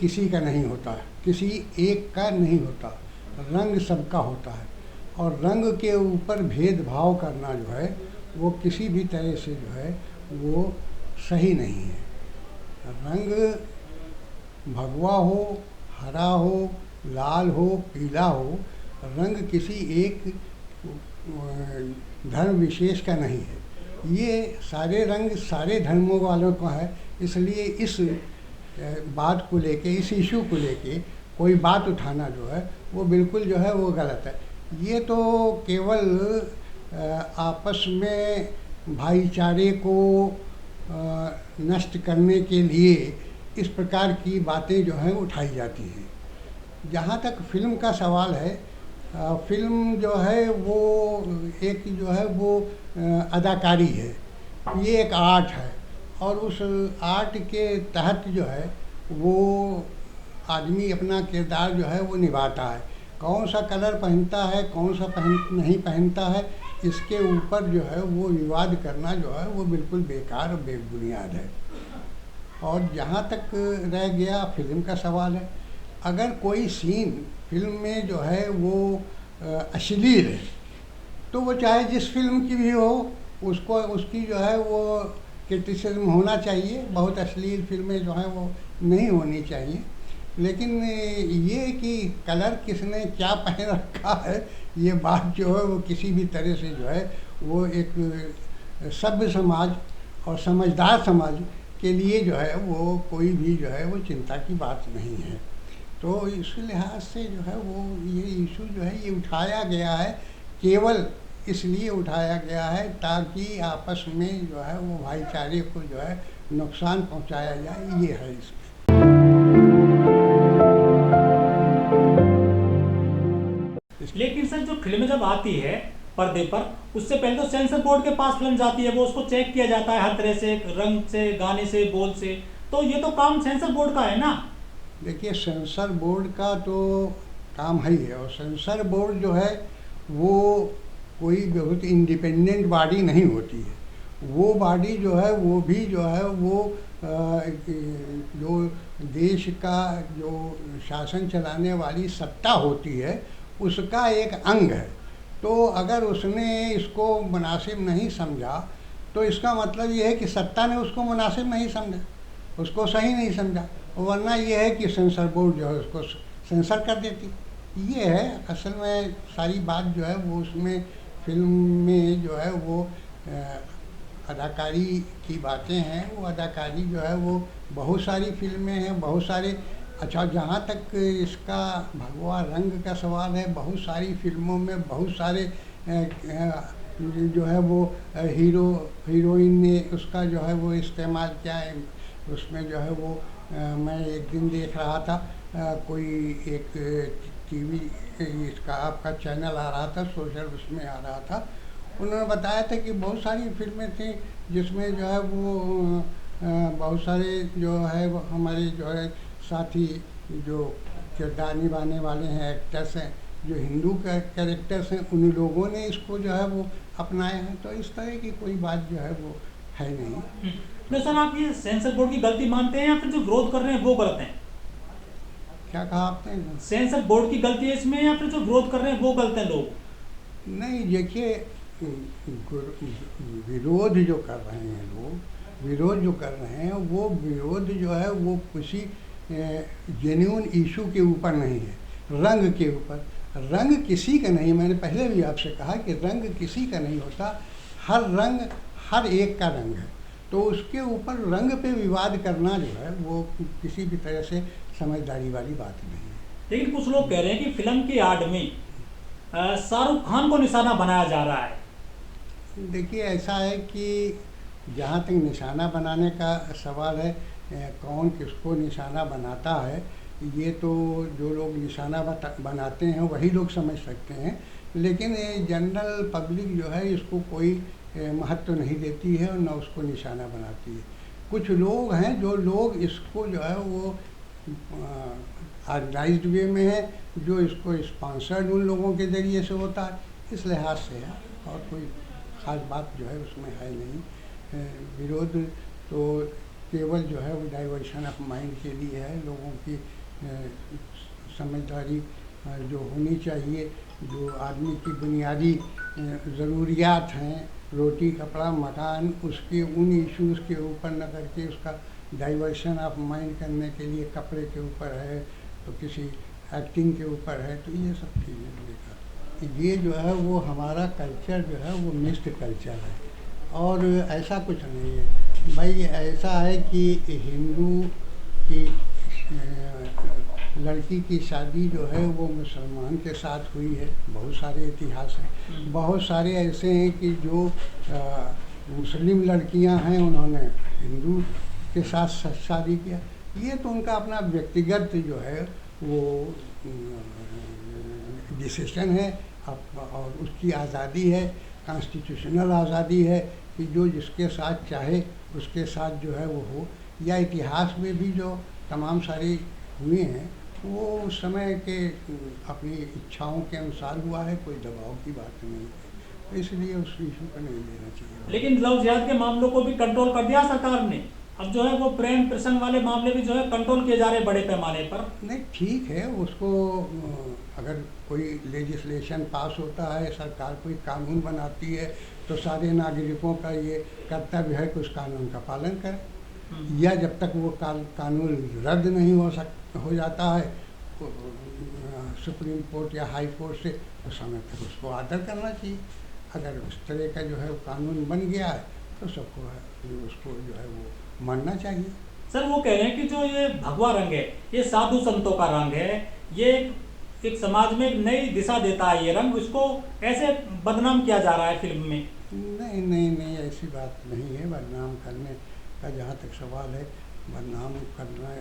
किसी का नहीं होता, किसी एक का नहीं होता, रंग सबका होता है। और रंग के ऊपर भेदभाव करना जो है वो किसी भी तरह से जो है वो सही नहीं है। रंग भगवा हो, हरा हो, लाल हो, पीला हो, रंग किसी एक धर्म विशेष का नहीं है। ये सारे रंग सारे धर्मों वालों का है। इसलिए इस बात को लेके, इस इशू को लेके कोई बात उठाना जो है वो बिल्कुल जो है वो गलत है। ये तो केवल आपस में भाईचारे को नष्ट करने के लिए इस प्रकार की बातें जो हैं उठाई जाती हैं। जहाँ तक फिल्म का सवाल है, फिल्म जो है वो एक जो है वो अदाकारी है, ये एक आर्ट है। और उस आर्ट के तहत जो है वो आदमी अपना किरदार जो है वो निभाता है। कौन सा कलर पहनता है, कौन सा नहीं पहनता है, इसके ऊपर जो है वो विवाद करना जो है वो बिल्कुल बेकार और बेबुनियाद है। और जहाँ तक रह गया फिल्म का सवाल है, अगर कोई सीन फिल्म में जो है वो अश्लील है तो वो चाहे जिस फिल्म की भी हो उसको उसकी जो है वो क्रिटिसिज्म होना चाहिए। बहुत अश्लील फिल्में जो हैं वो नहीं होनी चाहिए। लेकिन ये कि कलर किसने क्या पहन रखा है, ये बात जो है वो किसी भी तरह से जो है वो एक सभ्य समाज और समझदार समाज के लिए जो है वो कोई भी जो है वो चिंता की बात नहीं है। तो इस लिहाज से जो है वो ये इशू जो है ये उठाया गया है, केवल इसलिए उठाया गया है ताकि आपस में जो है वो भाईचारे को जो है नुकसान पहुंचाया जाए, ये है इसमें। लेकिन सर जो फिल्म जब आती है पर्दे पर, उससे पहले तो सेंसर बोर्ड के पास फिल्म जाती है, वो उसको चेक किया जाता है हर तरह से, रंग से, गाने से, बोल से। तो ये तो काम सेंसर बोर्ड का है ना। देखिए, सेंसर बोर्ड का तो काम है ही है। और सेंसर बोर्ड जो है वो कोई बहुत इंडिपेंडेंट बॉडी नहीं होती है। वो बॉडी जो है वो भी जो है वो जो देश का जो शासन चलाने वाली सत्ता होती है उसका एक अंग है। तो अगर उसने इसको मुनासिब नहीं समझा तो इसका मतलब ये है कि सत्ता ने उसको मुनासिब नहीं समझा, उसको सही नहीं समझा, वरना ये है कि सेंसर बोर्ड जो है उसको सेंसर कर देती। ये है असल में सारी बात जो है वो उसमें फिल्म में जो है वो अदाकारी की बातें हैं। वो अदाकारी जो है वो बहुत सारी फिल्में हैं, बहुत सारे। अच्छा, जहाँ तक इसका भगवा रंग का सवाल है, बहुत सारी फिल्मों में बहुत सारे जो है वो हीरो हीरोइन ने उसका जो है वो इस्तेमाल किया है। उसमें जो है वो मैं एक दिन देख रहा था, कोई एक टीवी इसका आपका चैनल आ रहा था, सोशल उसमें आ रहा था। उन्होंने बताया था कि बहुत सारी फिल्में थी जिसमें जो है वो बहुत सारे जो है वो हमारे जो है साथी जो किरदार निभाने वाले हैं, एक्टर्स हैं, जो हिंदू कैरेक्टर्स हैं, उन लोगों ने इसको जो है वो अपनाया है। तो इस तरह की कोई बात जो है वो है नहीं। तो सर आप ये सेंसर बोर्ड की गलती मानते हैं या फिर जो विरोध कर रहे हैं वो गलत हैं? क्या कहा आपने? सेंसर बोर्ड की गलती है इसमें या फिर जो विरोध कर रहे हैं वो गलत हैं लोग? नहीं, देखिए, विरोध जो कर रहे हैं लोग, विरोध जो कर रहे हैं वो विरोध जो है वो किसी जेन्युइन इशू के ऊपर नहीं है, रंग के ऊपर। रंग किसी का नहीं, मैंने पहले भी आपसे कहा कि रंग किसी का नहीं होता, हर रंग हर एक का रंग है। तो उसके ऊपर रंग पे विवाद करना जो है वो किसी भी तरह से समझदारी वाली बात नहीं है। लेकिन कुछ लोग कह रहे हैं कि फिल्म की आड़ में शाहरुख खान को निशाना बनाया जा रहा है। देखिए, ऐसा है कि जहाँ तक निशाना बनाने का सवाल है, कौन किसको निशाना बनाता है, ये तो जो लोग निशाना बनाते हैं वही लोग समझ सकते हैं। लेकिन जनरल पब्लिक जो है इसको कोई महत्व नहीं देती है और न उसको निशाना बनाती है। कुछ लोग हैं जो लोग इसको जो है वो ऑर्गेनाइज्ड वे में है, जो इसको स्पॉन्सर्ड उन लोगों के ज़रिए से होता है, इस लिहाज से है। और कोई ख़ास बात जो है उसमें है नहीं। विरोध तो केवल जो है वो डाइवर्शन ऑफ माइंड के लिए है। लोगों की समझदारी जो होनी चाहिए, जो आदमी की बुनियादी ज़रूरियात हैं, रोटी कपड़ा मकान, उसके उन इश्यूज़ के ऊपर न करके उसका डाइवर्शन ऑफ माइंड करने के लिए कपड़े के ऊपर है, तो किसी एक्टिंग के ऊपर है, तो ये सब चीज़ें लेकर ये जो है वो हमारा कल्चर जो है वो मिक्स्ड कल्चर है। और ऐसा कुछ नहीं है भाई, ऐसा है कि हिंदू की लड़की की शादी जो है वो मुसलमान के साथ हुई है। बहुत सारे इतिहास हैं, बहुत सारे ऐसे हैं कि जो मुस्लिम लड़कियां हैं उन्होंने हिंदू के साथ शादी किया। ये तो उनका अपना व्यक्तिगत जो है वो डिसीजन है और उसकी आज़ादी है, कॉन्स्टिट्यूशनल आज़ादी है कि जो जिसके साथ चाहे उसके साथ जो है वो हो। या इतिहास में भी जो तमाम सारी हुए हैं वो उस समय के अपनी इच्छाओं के अनुसार हुआ है, कोई दबाव की बात नहीं है, तो इसलिए उस इशू को नहीं लेना चाहिए। लेकिन लव जिहाद के मामलों को भी कंट्रोल कर दिया सरकार ने। अब जो है वो प्रेम प्रसंग वाले मामले भी जो है कंट्रोल किए जा रहे हैं बड़े पैमाने पर। नहीं, ठीक है, उसको अगर कोई लेजिस्लेशन पास होता है, सरकार कोई कानून बनाती है, तो सारे नागरिकों का ये कर्तव्य है कि उस कानून का पालन करें। या जब तक वो कानून रद्द नहीं हो जाता है सुप्रीम कोर्ट या हाई कोर्ट से, उस समय तक उसको आदर करना चाहिए। अगर उस तरह का जो है वो कानून बन गया है तो सबको उसको जो है वो मानना चाहिए। सर वो कह रहे हैं कि जो ये भगवा रंग है ये साधु संतों का रंग है, ये एक समाज में एक नई दिशा देता है ये रंग, उसको ऐसे बदनाम किया जा रहा है फिल्म में। नहीं नहीं नहीं, ऐसी बात नहीं है। बदनाम करने का जहाँ तक सवाल है, बदनाम करना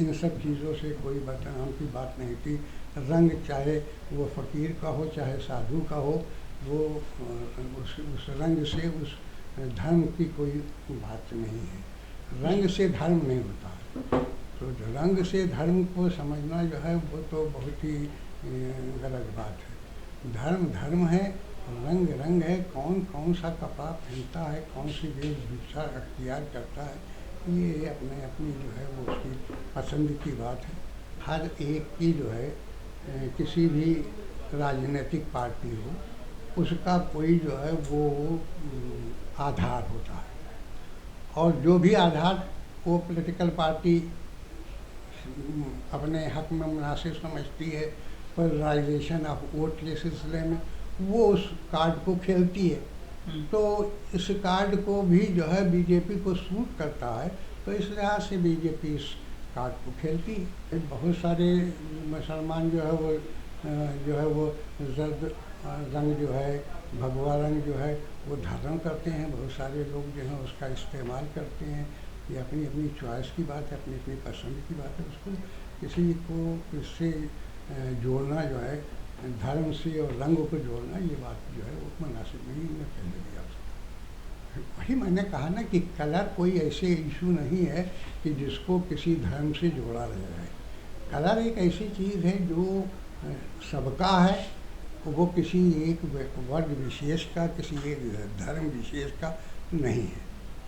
इन सब चीज़ों से कोई बदनाम की बात नहीं थी। रंग चाहे वो फ़कीर का हो चाहे साधु का हो, वो उस रंग से उस धर्म की कोई बात नहीं है। रंग से धर्म नहीं होता है, तो रंग से धर्म को समझना जो है वो तो बहुत ही गलत बात है। धर्म धर्म है, रंग रंग है। कौन कौन सा कपड़ा पहनता है, कौन सी वेशभूषा अख्तियार करता है, ये अपने अपनी जो है वो उसकी पसंद की बात है। हर एक की जो है किसी भी राजनीतिक पार्टी हो, उसका कोई जो है वो आधार होता है, और जो भी आधार वो पॉलिटिकल पार्टी अपने हक में मुनासिब समझती है, पोलराइजेशन ऑफ वोट के सिलसिले में वो उस कार्ड को खेलती है। तो इस कार्ड को भी जो है बीजेपी को सूट करता है, तो इस लिहाज से बीजेपी इस कार्ड को खेलती है। बहुत सारे मुसलमान जो है वो जर्द रंग जो है, भगवा रंग जो है वो धारण करते हैं। बहुत सारे लोग जो हैं उसका इस्तेमाल करते हैं। ये अपनी अपनी चॉइस की बात है, अपनी अपनी पसंद की बात है। उसको किसी को इससे जोड़ना जो है, धर्म से और रंग को जोड़ना, ये बात जो है वो मुनासिब नहीं। मैं पहले भी आपसे वही मैंने कहा ना कि कलर कोई ऐसे इशू नहीं है कि जिसको किसी धर्म से जोड़ा रह जाए। कलर एक ऐसी चीज़ है जो सबका है, वो किसी एक वर्ग विशेष का, किसी एक धर्म विशेष का नहीं है।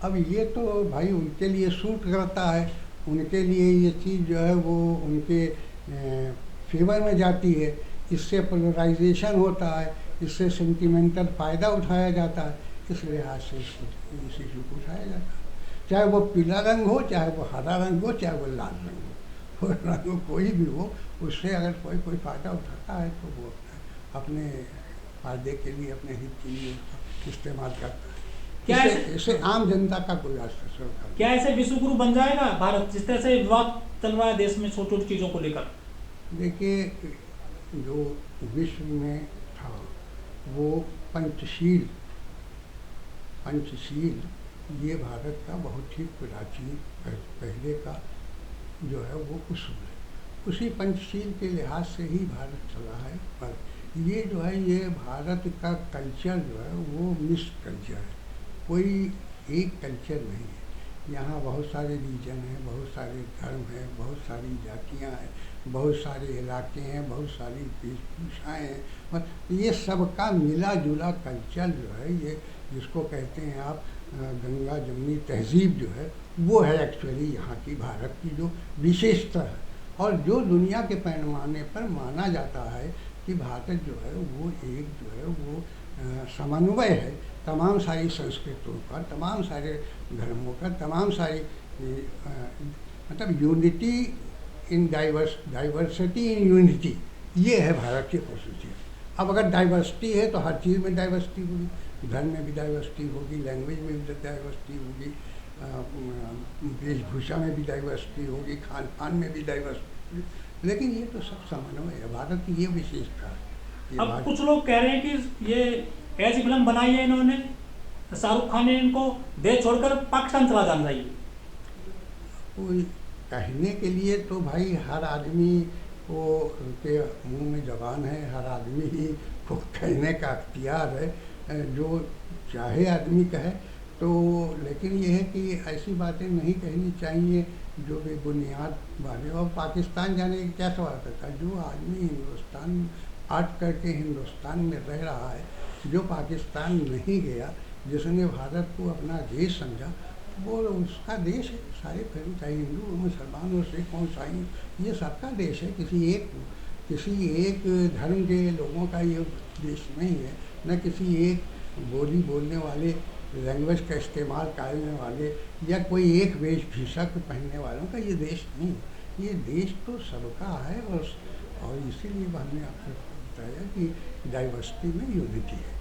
अब ये तो भाई उनके लिए सूट करता है, उनके लिए ये चीज़ जो है वो उनके फेवर में जाती है। इससे पोलराइजेशन होता है, इससे सेंटिमेंटल फ़ायदा उठाया जाता है, इस लिहाज से इस इशू को उठाया जाता है। चाहे वो पीला रंग हो, चाहे वो हरा रंग हो, चाहे वो लाल रंग हो, वो रंग कोई भी हो, उससे अगर कोई फ़ायदा उठाता है तो वो अपने फ़ायदे के लिए, अपने हित के लिए इस्तेमाल करता है। क्या इससे आम जनता का कोई असर? क्या ऐसे विश्व गुरु बन जाएगा भारत, जिस तरह से विवाद चल रहा है देश में छोटी छोटी चीज़ों को लेकर? देखिए, जो विश्व में था वो पंचशील ये भारत का बहुत ही प्राचीन पहले का जो है वो उसूल है। उसी पंचशील के लिहाज से ही भारत चला है। पर ये जो है ये भारत का कल्चर जो है वो मिक्स्ड कल्चर है, कोई एक कल्चर नहीं है। यहाँ बहुत सारे रीजन हैं, बहुत सारे धर्म हैं, बहुत सारी जातियाँ हैं, बहुत सारे इलाके हैं, बहुत सारी वेशभूषाएँ हैं। बस ये सबका मिला जुला कल्चर जो है, ये जिसको कहते हैं आप गंगा जमुनी तहजीब जो है वो है एक्चुअली यहाँ की भारत की जो विशेषता है, और जो दुनिया के पैमाने पर माना जाता है कि भारत जो है वो एक जो है वो समन्वय है तमाम सारी संस्कृतियों का, तमाम सारे धर्मों का, तमाम सारी मतलब unity in diversity in unity, ये है भारत की खसूसियत। अब अगर डाइवर्सिटी है तो हर चीज़ में डाइवर्सिटी होगी, धर्म में भी डाइवर्सिटी होगी, लैंग्वेज में भी डाइवर्सिटी होगी, वेशभूषा में भी डाइवर्सिटी होगी, खान पान में भी डाइवर्सिटी होगी, लेकिन ये तो सब समन्वय है, भारत की ये विशेषता है। अब कुछ लोग कह रहे हैं कि ये ऐसी फिल्म बनाई है इन्होंने, शाहरुख खान ने, इनको देश छोड़कर पाकिस्तान चला जाना चाहिए। कोई कहने के लिए तो भाई हर आदमी को के मुंह में ज़बान है, हर आदमी ही को कहने का अख्तियार है, जो चाहे आदमी कहे तो, लेकिन ये है कि ऐसी बातें नहीं कहनी चाहिए जो बेबुनियाद बातें। और पाकिस्तान जाने की क्या सवाल था? जो आदमी हिंदुस्तान आट करके हिंदुस्तान में रह रहा है, जो पाकिस्तान नहीं गया, जिसने भारत को अपना देश समझा, वो उसका देश है। सारे फिर चाहे हिंदू हो, मुसलमान हो, सिख हो, ईसाई, ये सबका देश है। किसी एक धर्म के लोगों का ये देश नहीं है, न किसी एक बोली बोलने वाले, लैंग्वेज का इस्तेमाल करने वाले, या कोई एक वेशभूषा को पहनने वालों का ये देश नहीं है। ये देश तो सबका है, और इसीलिए हमने आपको बताया कि डाइवर्सिटी में यूनिटी है।